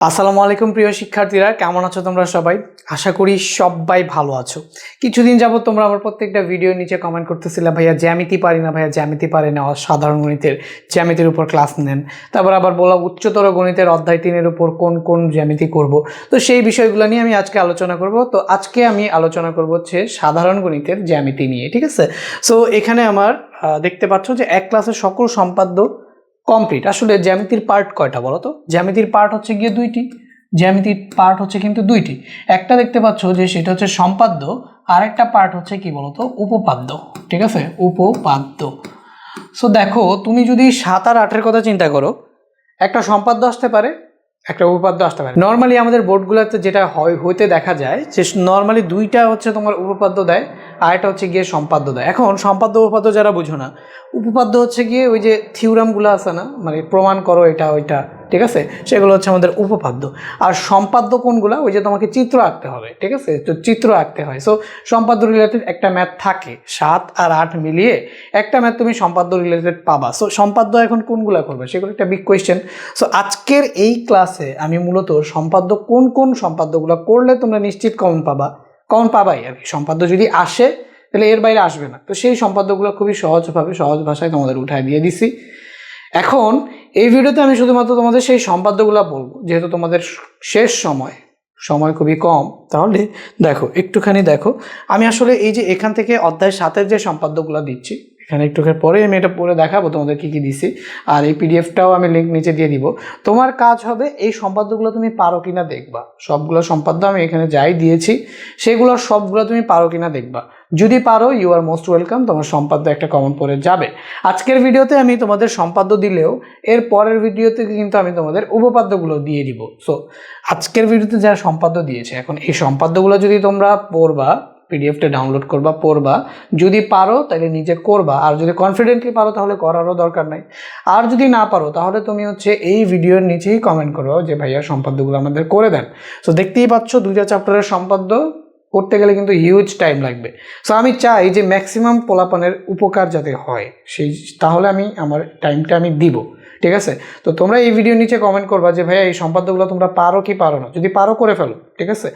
আসসালামু আলাইকুম প্রিয় শিক্ষার্থীরা, কেমন আছো তোমরা সবাই? আশা করি সবাই ভালো আছো। কিছুদিন যাবত তোমরা আমার প্রত্যেকটা ভিডিওর নিচে কমেন্ট করতেছিলে, ভাইয়া জ্যামিতি পারি না, ভাইয়া জ্যামিতি পারি না, সাধারণ গণিতের জ্যামিতির উপর ক্লাস নেন। তারপর আবার বলা উচ্চতর গণিতের অধ্যায় 3-এর উপর কোন কোন জ্যামিতি করব। তো সেই বিষয়গুলো নিয়ে আমি আজকে আলোচনা করব। তো আজকে আমি আলোচনা করব হচ্ছে সাধারণ গণিতের জ্যামিতি নিয়ে, ঠিক আছে? সো এখানে আমার দেখতে পাচ্ছ যে এক ক্লাসের সকল সম্পাদ্য কমপ্লিট। আসলে জ্যামিতির পার্ট কয়টা বলো তো? জ্যামিতির পার্ট হচ্ছে গিয়ে দুইটি। জ্যামিতির পার্ট হচ্ছে কিন্তু দুইটি। একটা দেখতে পাচ্ছ যে সেটা হচ্ছে সম্পাদ্য, আর একটা পার্ট হচ্ছে কি বলতো, উপপাদ্য। ঠিক আছে, উপপাদ্য। সো দেখো, তুমি যদি 7 আর 8-এর কথা চিন্তা করো, একটা সম্পাদ্য আসতে পারে, একটা উপপাদ্য আসতে পারে। নর্মালি আমাদের বোর্ডগুলোতে যেটা হইতে দেখা যায় যে নর্মালি দুইটা হচ্ছে তোমার উপপাদ্য দেয়, আর একটা হচ্ছে গিয়ে সম্পাদ্য দেয়। এখন সম্পাদ্য উপপাদ্য যারা বুঝো না, উপপাদ্য হচ্ছে গিয়ে ওই যে থিওরামগুলো আছে না, মানে প্রমাণ করো এটা ওইটা, ঠিক আছে, সেগুলো হচ্ছে আমাদের উপপাদ্য। আর সম্পাদ্য কোনগুলো? ওই যে তোমাকে চিত্র আঁকতে হবে, ঠিক আছে, তো চিত্র আঁকতে হয়। সো সম্পাদ্য রিলেটেড একটা ম্যাথ থাকে, 7 আর 8 মিলিয়ে একটা ম্যাথ তুমি সম্পাদ্য রিলেটেড পাবা। সো সম্পাদ্য এখন কোনগুলো করবে সেগুলো একটা বিগ কোয়েশ্চেন। সো আজকের এই ক্লাসে আমি মূলত সম্পাদ্য কোন কোন সম্পাদ্যগুলো করলে তোমরা নিশ্চিত কমন পাবা, কমন পাবাই আর কি। সম্পাদ্য যদি আসে তাহলে এর বাইরে আসবে না। তো সেই সম্পাদ্যগুলো খুবই সহজভাবে সহজ ভাষায় তোমাদের উঠায় দিয়ে দিছি। এখন এই ভিডিওতে আমি শুধুমাত্র তোমাদের সেই সম্পাদ্যগুলো বলবো, যেহেতু তোমাদের শেষ সময় খুবই কম। তাহলে দেখো, একটুখানি দেখো, আমি আসলে এই যে এখান থেকে অধ্যায় 7-এর যে সম্পাদ্যগুলো দিচ্ছি, এখানে একটুখানি পরে আমি এটা পড়ে দেখাবো তোমাদের কী কী দিছি, আর এই পিডিএফটাও আমি লিঙ্ক নিচে দিয়ে দিব। তোমার কাজ হবে এই সম্পাদ্যগুলো তুমি পারো কিনা দেখবা। সবগুলো সম্পাদ্য আমি এখানে যাই দিয়েছি সেগুলো সবগুলো তুমি পারো কিনা দেখবা। যদি পারো, ইউ আর মোস্ট ওয়েলকাম, তোমার সম্পাদ্য একটা কমন পড়ে যাবে। আজকের ভিডিওতে আমি তোমাদের সম্পাদ্য দিলেও এর পরের ভিডিওতে কিন্তু আমি তোমাদের উপপাদ্যগুলো দিয়ে দিব। সো আজকের ভিডিওতে যারা সম্পাদ্য দিয়েছে, এখন এই সম্পাদ্যগুলো যদি তোমরা পড়বা, পিডিএফটা ডাউনলোড করবা, পড়বা, যদি পারো তাহলে নিজে করবা, আর যদি কনফিডেন্টলি পারো তাহলে করারও দরকার নাই। আর যদি না পারো তাহলে তুমি হচ্ছে এই ভিডিওর নিচেই কমেন্ট করো যে ভাইয়া সম্পাদ্যগুলো আমাদের করে দেন। সো দেখতেই পাচ্ছ 2টা চ্যাপ্টারের সম্পাদ্য করতে গেলে কিন্তু হিউজ টাইম লাগবে। সো আমি চাই যে ম্যাক্সিমাম পোলাপানের উপকার যাতে হয়, সেই তাহলে আমি আমার টাইমটা আমি দিব, ঠিক আছে? তো তোমরা এই ভিডিওর নিচে কমেন্ট করবা যে ভাইয়া এই সম্পাদ্যগুলো তোমরা পারো কি পারো না। যদি পারো করে ফেলো, ঠিক আছে,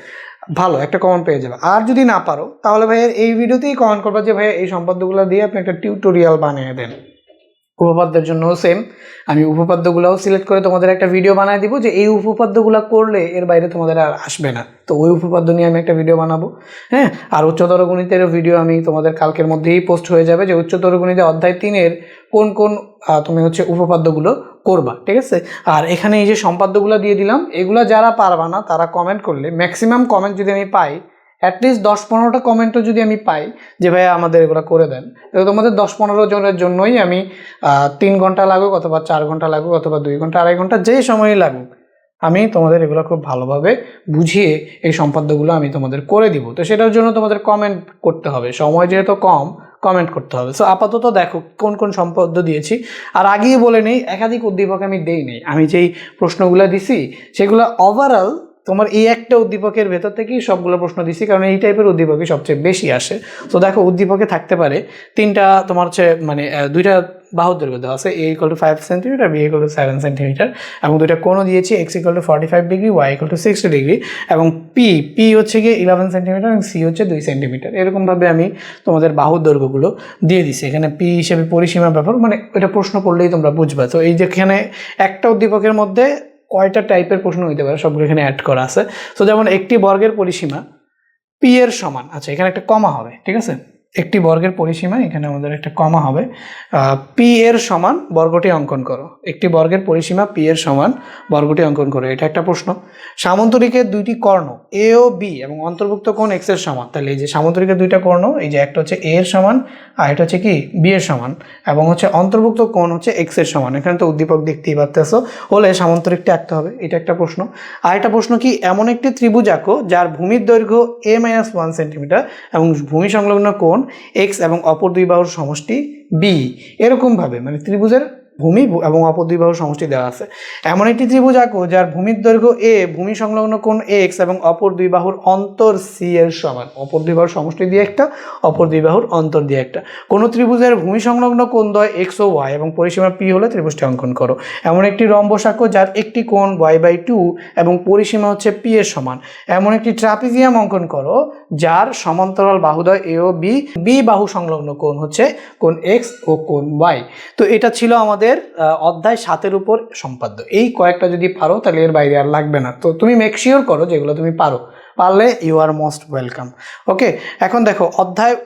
ভালো একটা কমেন্ট পেয়ে যাবে। আর যদি না পারো তাহলে ভাইয়া এই ভিডিওতেই কমেন্ট করবা যে ভাইয়া এই সম্পাদ্যগুলো দিয়ে আপনি একটা টিউটোরিয়াল বানিয়ে দেন। উপপাদ্যের জন্য সেম, আমি উপপাদ্যগুলোও সিলেক্ট করে তোমাদের একটা ভিডিও বানিয়ে দিব যে এই উপপাদ্যগুলো করলে এর বাইরে তোমাদের আর আসবে না। তো ওই উপপাদ্য নিয়ে আমি একটা ভিডিও বানাবো। হ্যাঁ, আর উচ্চতর গণিতেরও ভিডিও আমি তোমাদের কালকের মধ্যেই পোস্ট হয়ে যাবে যে উচ্চতর গণিতে অধ্যায় 3-এর কোন কোন তুমি হচ্ছে উপপাদ্যগুলো করবা, ঠিক আছে? আর এখানে এই যে সম্পাদ্যগুলো দিয়ে দিলাম, এগুলো যারা পারবা না তারা কমেন্ট করলে, ম্যাক্সিমাম কমেন্ট যদি আমি পাই, অ্যাটলিস্ট 10-15টা কমেন্টও যদি আমি পাই যে ভাইয়া আমাদের এগুলো করে দেন, তো তোমাদের 10-15 জনের জন্যই আমি 3 ঘন্টা লাগুক অথবা 4 ঘন্টা লাগুক অথবা 2 ঘন্টা 2.5 ঘন্টা যে সময়ই লাগুক, আমি তোমাদের এগুলো খুব ভালোভাবে বুঝিয়ে এই সম্পাদ্যগুলো আমি তোমাদের করে দিব। তো সেটার জন্য তোমাদের কমেন্ট করতে হবে, সময় যেহেতু কম, কমেন্ট করতে হবে। সো আপাতত দেখো কোন কোন সম্পাদ্য দিয়েছি। আর আগেই বলে নেই, একাধিক উদ্দীপক আমি দেই নেই। আমি যেই প্রশ্নগুলো দিছি সেগুলো ওভারঅল তোমার এই একটা উদ্দীপকের ভেতর থেকেই সবগুলো প্রশ্ন দিছি, কারণ এই টাইপের উদ্দীপকই সবচেয়ে বেশি আসে। তো দেখো, উদ্দীপকে থাকতে পারে 3টা তোমার হচ্ছে মানে 2টা বাহুর দৈর্ঘ্য দেওয়া আছে, a = 5 সেন্টিমিটার, b = 7 সেন্টিমিটার, এবং 2টা কোণও দিয়েছি, x = 45 ডিগ্রি, y = 60 ডিগ্রি, এবং p হচ্ছে গিয়ে 11 সেন্টিমিটার এবং c হচ্ছে 2 সেন্টিমিটার। এরকমভাবে আমি তোমাদের বাহুর দৈর্ঘ্যগুলো দিয়ে দিছি। এখানে p হিসেবে পরিসীমা ব্যাপার, মানে এটা প্রশ্ন করলেই তোমরা বুঝবা। তো এই যেখানে একটা উদ্দীপকের মধ্যে কয়টা টাইপের প্রশ্ন হইতে পারে সবগুলো এখানে অ্যাড করা আছে। তো যেমন একটি বর্গের পরিসীমা p এর সমান, আচ্ছা এখানে একটা কমা হবে, ঠিক আছে, একটি বর্গের পরিসীমা, এখানে আমাদের একটা কমা হবে, p এর সমান বর্গটি অঙ্কন করো। একটি বর্গের পরিসীমা p এর সমান বর্গটি অঙ্কন করো, এটা একটা প্রশ্ন। সামান্তরিকের 2টি কর্ণ a ও b এবং অন্তর্ভুক্ত কোণ x এর সমান। তাহলে এই যে সামান্তরিকের 2টা কর্ণ, এই যে একটা হচ্ছে a এর সমান আর এটা হচ্ছে কি b এর সমান, এবং হচ্ছে অন্তর্ভুক্ত কোণ হচ্ছে x এর সমান। এখানে তো উদ্দীপক দেখতেই পাচ্তেছো, হলে সামান্তরিকটা আঁকতে হবে, এটা একটা প্রশ্ন। আর একটা প্রশ্ন কি, এমন একটি ত্রিভুজ আঁকো যার ভূমির দৈর্ঘ্য a-1 সেন্টিমিটার এবং ভূমি সংলগ্ন কোণ x এবং অপর দুই বাহুর সমষ্টি b। এরকমভাবে মানে ত্রিভুজের ভূমি এবং অপর দুই বাহুর সমষ্টি দেওয়া আছে। এমন একটি ত্রিভুজ আঁকো যার ভূমির দৈর্ঘ্য এ, ভূমি সংলগ্ন কোণ এক্স এবং অপর দুই বাহুর অন্তর সি এর সমান। অপর দুই বাহুর সমষ্টি দিয়ে একটা, অপর দুই বাহুর অন্তর দিয়ে একটা। কোনো ত্রিভুজের ভূমি সংলগ্ন কোণ দ্বয় এক্স ও ওয়াই এবং পরিসীমা পি হলে ত্রিভুজটি অঙ্কন করো। এমন একটি রম্বস আঁকো যার একটি কোণ y/2 এবং পরিসীমা হচ্ছে পি এর সমান। এমন একটি ট্রাপিজিয়াম অঙ্কন করো যার সমান্তরাল বাহুদ্বয় এ ও বি, বি বাহু সংলগ্ন কোণ হচ্ছে কোণ এক্স ও কোণ ওয়াই। তো এটা ছিল আমাদের অধ্যায় 7-এর উপর সম্পাদ্য। এই কয়েকটা যদি পারো তাহলে এর বাইরে আর লাগবে না। তো তুমি মেক শিওর করো যেগুলো তুমি পারো, পারলে ইউ আর মোস্ট ওয়েলকাম। ওকে, এখন দেখো অধ্যায়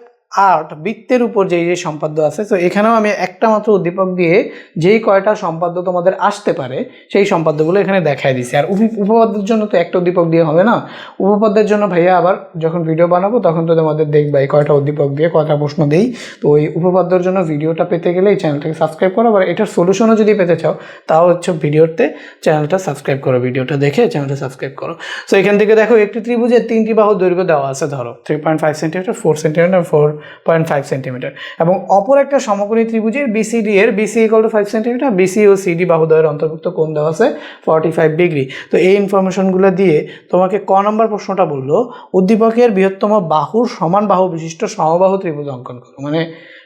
8 বৃত্তের উপর যে সম্পাদ্য আছে, তো এখানেও আমি একটা মাত্র উদ্দীপক দিয়ে যেই কয়টা সম্পাদ্য তোমাদের আসতে পারে সেই সম্পাদ্যগুলো এখানে দেখাই দিছি। আর উপপাদ্যের জন্য তো একটা উদ্দীপক দিয়ে হবে না, উপপাদ্যের জন্য ভাইয়া আবার যখন ভিডিও বানাবো তখন তো তোমাদের দেখবা এই কয়টা উদ্দীপক দিয়ে কয়টা প্রশ্ন দিই। তো ওই উপপাদ্যের জন্য ভিডিওটা পেতে গেলে এই চ্যানেলটাকে সাবস্ক্রাইব করো। আবার এটার সলিউশনও যদি পেতে চাও তাও হচ্ছে ভিডিওতে চ্যানেলটা সাবস্ক্রাইব করো, ভিডিওটা দেখে চ্যানেলটা সাবস্ক্রাইব করো। সো এখান থেকে দেখো একটি ত্রিভুজের 3টি বাহু দৈর্ঘ্য দেওয়া আছে, ধরো 3.5 সেন্টিমিটার, 4 সেন্টিমিটার, 4.5 সেন্টিমিটার এবং অপর একটা সমকোণী ত্রিভুজের বিসিডি এর বিসি = 5 সেন্টিমিটার, বিসি ও সিডি বাহুদ্বয়ের অন্তর্ভুক্ত কোণ দেওয়া আছে 45 ডিগ্রি। তো এই ইনফরমেশনগুলো দিয়ে তোমাকে ক নম্বর প্রশ্নটা বললো উদ্দীপকের বৃহত্তম বাহুর সমান বাহু বিশিষ্ট সমবাহু ত্রিভুজ অঙ্কন করো। মানে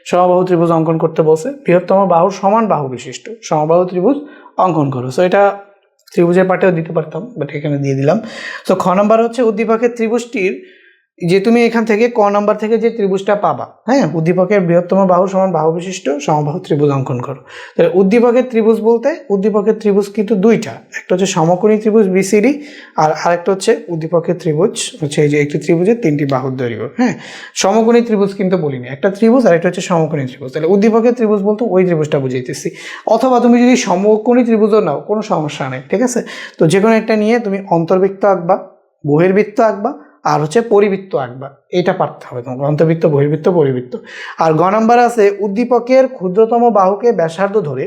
সমবাহু ত্রিভুজ অঙ্কন করতে বলছে, বৃহত্তম বাহুর সমান বাহু বিশিষ্ট সমবাহু ত্রিভুজ অঙ্কন করো। সো এটা ত্রিভুজের পাটেও দিতে পারতাম, বাট এখানে দিয়ে দিলাম। সো খ নম্বর হচ্ছে উদ্দীপকের ত্রিভুজটির যে তুমি এখান থেকে ক নাম্বার থেকে যে ত্রিভুজটা পাবা, হ্যাঁ, উদ্দীপকের বৃহত্তম বাহু সমান বাহু বিশিষ্ট সমবাহু ত্রিভুজ অঙ্কন করো। তাহলে উদ্দীপকের ত্রিভুজ বলতে উদ্দীপকের ত্রিভুজ কিন্তু দুইটা, একটা হচ্ছে সমকোণী ত্রিভুজ বিসিডি আর আরেকটা হচ্ছে উদ্দীপকের ত্রিভুজ হচ্ছে এই যে একটি ত্রিভুজের 3টি বাহুর দৈর্ঘ্য। হ্যাঁ, সমকোণী ত্রিভুজ কিন্তু বলিনি, একটা ত্রিভুজ আর একটা হচ্ছে সমকোণী ত্রিভুজ। তাহলে উদ্দীপকের ত্রিভুজ বলতে ওই ত্রিভুজটা বুঝাইতেছি। অথবা তুমি যদি সমকোণী ত্রিভুজও নাও কোনো সমস্যা নেই, ঠিক আছে। তো যে কোনো একটা নিয়ে তুমি অন্তর্বৃত্ত আঁকবা, বহির্বৃত্ত আঁকবা আর হচ্ছে পরিবৃত্ত আঁকবা, এটা পারতে হবে তোমাকে, অন্তর্বৃত্ত, বহির্বৃত্ত, পরিবৃত্ত। আর গ নাম্বার আছে উদ্দীপকের ক্ষুদ্রতম বাহুকে ব্যাসার্ধ ধরে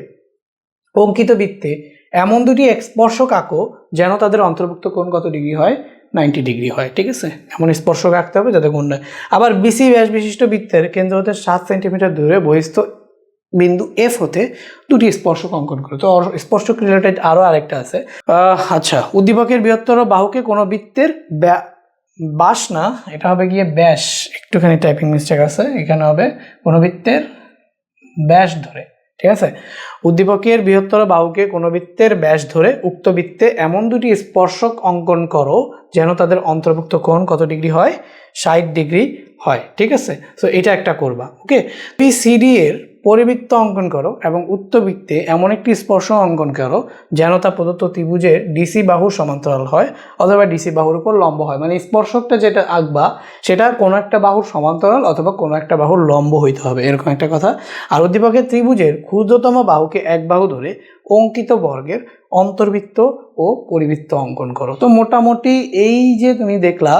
অঙ্কিত বৃত্তে এমন দুটি স্পর্শক আঁকো যেন তাদের অন্তর্ভুক্ত কোণ কত ডিগ্রি হয়, 90 ডিগ্রি হয়, ঠিক আছে। এমন স্পর্শক আঁকতে হবে যাতে কোণ নয়। আবার বিসি ব্যাস বিশিষ্ট বৃত্তের কেন্দ্র হতে 7 সেন্টিমিটার দূরে বহিস্থ বিন্দু এফ হতে দুটি স্পর্শক অঙ্কন করে। তো স্পর্শক রিলেটেড আরও আরেকটা আছে। আচ্ছা, উদ্দীপকের বৃহত্তর বাহুকে কোনো বৃত্তের বাস না, এটা হবে গিয়ে ব্যাস, একটুখানি টাইপিং মিস্টেক আছে, এখানে হবে কোনো বৃত্তের ব্যাস ধরে, ঠিক আছে। উদ্দীপকের বৃহত্তর বাহুকে কোনো বৃত্তের ব্যাস ধরে উক্ত বৃত্তে এমন দুটি স্পর্শক অঙ্কন করো যেন তাদের অন্তর্ভুক্ত কোণ কত ডিগ্রি হয়, 60 ডিগ্রি হয়, ঠিক আছে। সো এটা একটা করবা। ওকে, পিসিডি এর পরিবৃত্ত অঙ্কন করো এবং উক্ত বৃত্তে এমন একটি স্পর্শ অঙ্কন করো যেন তা প্রদত্ত ত্রিভুজের ডিসি বাহুর সমান্তরাল হয় অথবা ডিসি বাহুর উপর লম্ব হয়। মানে স্পর্শকটা যেটা আঁকবা সেটা কোনো একটা বাহুর সমান্তরাল অথবা কোনো একটা বাহুর লম্ব হইতে হবে, এরকম একটা কথা। আর উদ্দীপকের ত্রিভুজের ক্ষুদ্রতম বাহুকে এক বাহু ধরে অঙ্কিত বর্গের অন্তর্বৃত্ত ও পরিবৃত্ত অঙ্কন করো। তো মোটামুটি এই যে তুমি দেখলা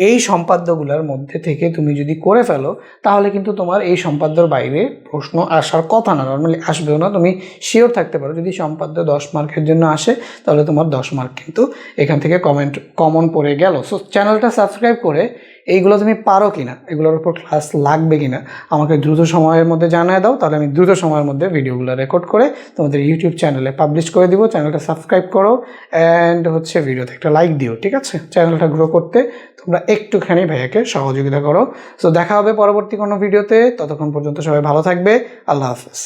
এই সম্পাদ্যগুলোর মধ্যে থেকে তুমি যদি করে ফেলো তাহলে কিন্তু তোমার এই সম্পাদ্যর বাইরে প্রশ্ন আসার কথা না, নর্মালি আসবেও না। তুমি শিওর থাকতে পারো যদি সম্পাদ্য 10 মার্কের জন্য আসে তাহলে তোমার 10 মার্ক কিন্তু এখান থেকে কমন পড়ে গেল। সো চ্যানেলটা সাবস্ক্রাইব করে এইগুলো তুমি পারো কিনা, এগুলোর উপর ক্লাস লাগবে কিনা আমাকে দ্রুত সময়ের মধ্যে জানিয়ে দাও, তাহলে আমি দ্রুত সময়ের মধ্যে ভিডিওগুলো রেকর্ড করে তোমাদের ইউটিউব চ্যানেলে পাবলিশ করে দিব। চ্যানেলটা সাবস্ক্রাইব করো অ্যান্ড হচ্ছে ভিডিওতে একটা লাইক দিও, ঠিক আছে। চ্যানেলটা গ্রো করতে তোমরা একটুখানি ভাইয়াকে সহযোগিতা করো। সো দেখা হবে পরবর্তী কোনো ভিডিওতে, ততক্ষণ পর্যন্ত সবাই ভালো থাকবে। আল্লাহ হাফেজ।